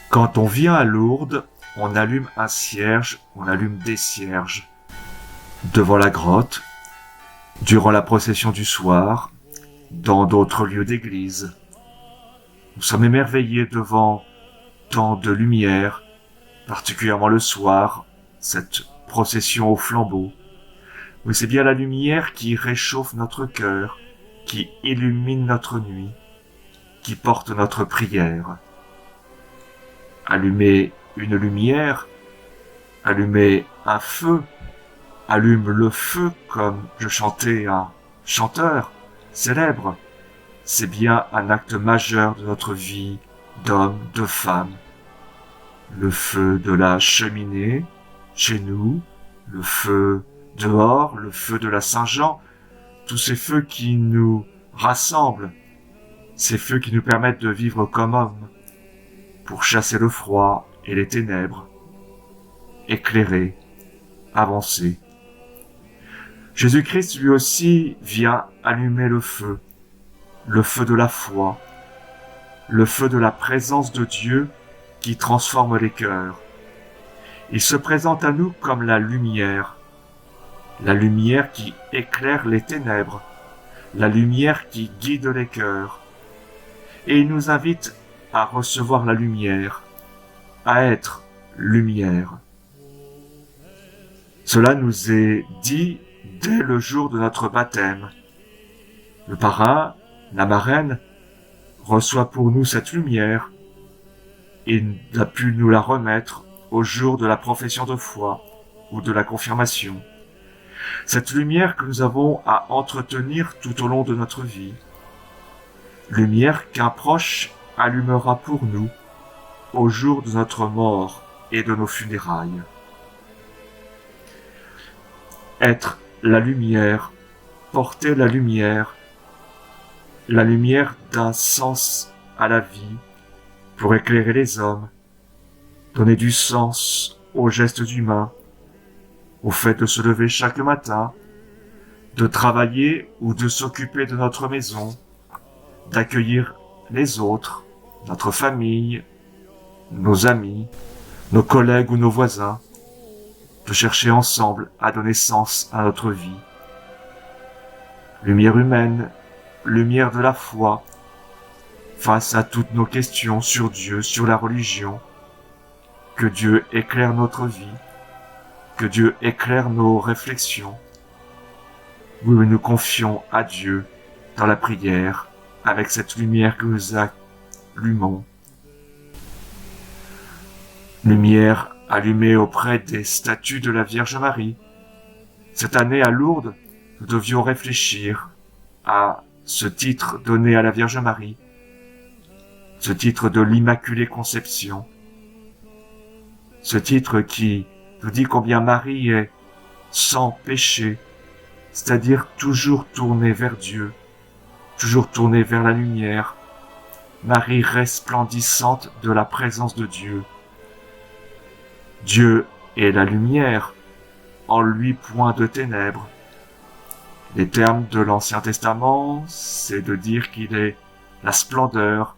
Quand on vient à Lourdes, on allume un cierge, on allume des cierges devant la grotte, durant la procession du soir, dans d'autres lieux d'église. Nous sommes émerveillés devant tant de lumière, particulièrement le soir, cette procession au flambeau. Mais c'est bien la lumière qui réchauffe notre cœur, qui illumine notre nuit, qui porte notre prière. Allumer une lumière, allumer un feu, allume le feu comme je chantais un chanteur célèbre. C'est bien un acte majeur de notre vie d'homme, de femme. Le feu de la cheminée, chez nous, le feu dehors, le feu de la Saint-Jean, tous ces feux qui nous rassemblent, ces feux qui nous permettent de vivre comme hommes, pour chasser le froid et les ténèbres, éclairer, avancer. Jésus-Christ lui aussi vient allumer le feu de la foi, le feu de la présence de Dieu qui transforme les cœurs. Il se présente à nous comme la lumière qui éclaire les ténèbres, la lumière qui guide les cœurs. Et il nous invite à recevoir la lumière, à être lumière. Cela nous est dit dès le jour de notre baptême. Le parrain, la marraine, reçoit pour nous cette lumière et a pu nous la remettre au jour de la profession de foi ou de la confirmation. Cette lumière que nous avons à entretenir tout au long de notre vie. Lumière qu'un proche allumera pour nous au jour de notre mort et de nos funérailles. Être la lumière, porter la lumière d'un sens à la vie pour éclairer les hommes, donner du sens aux gestes humains, au fait de se lever chaque matin, de travailler ou de s'occuper de notre maison, d'accueillir les autres, notre famille, nos amis, nos collègues ou nos voisins, de chercher ensemble à donner sens à notre vie. Lumière humaine, lumière de la foi, face à toutes nos questions sur Dieu, sur la religion, que Dieu éclaire notre vie, que Dieu éclaire nos réflexions. Nous nous confions à Dieu dans la prière, avec cette lumière que nous allumons. Lumière allumée auprès des statues de la Vierge Marie. Cette année à Lourdes, nous devions réfléchir à ce titre donné à la Vierge Marie, ce titre de l'Immaculée Conception, ce titre qui nous dit combien Marie est sans péché, c'est-à-dire toujours tournée vers Dieu, toujours tournée vers la lumière, Marie resplendissante de la présence de Dieu. Dieu est la lumière, en lui point de ténèbres. Les termes de l'Ancien Testament, c'est de dire qu'il est la splendeur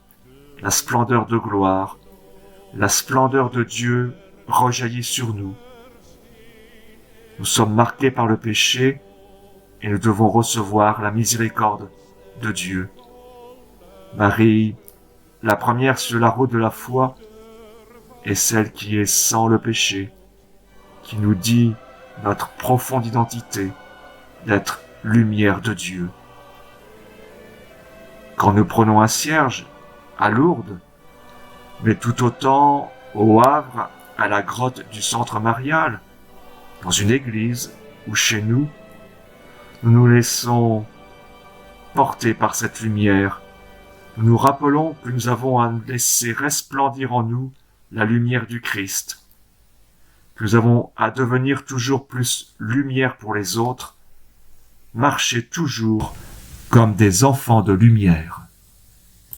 de gloire, la splendeur de Dieu rejaillit sur nous. Nous sommes marqués par le péché et nous devons recevoir la miséricorde de Dieu. Marie, la première sur la route de la foi, est celle qui est sans le péché, qui nous dit notre profonde identité d'être lumière de Dieu. Quand nous prenons un cierge à Lourdes, mais tout autant au Havre, à la grotte du Centre Marial, dans une église ou chez nous, nous nous laissons porter par cette lumière. Nous nous rappelons que nous avons à laisser resplendir en nous la lumière du Christ. Nous avons à devenir toujours plus lumière pour les autres, marcher toujours comme des enfants de lumière.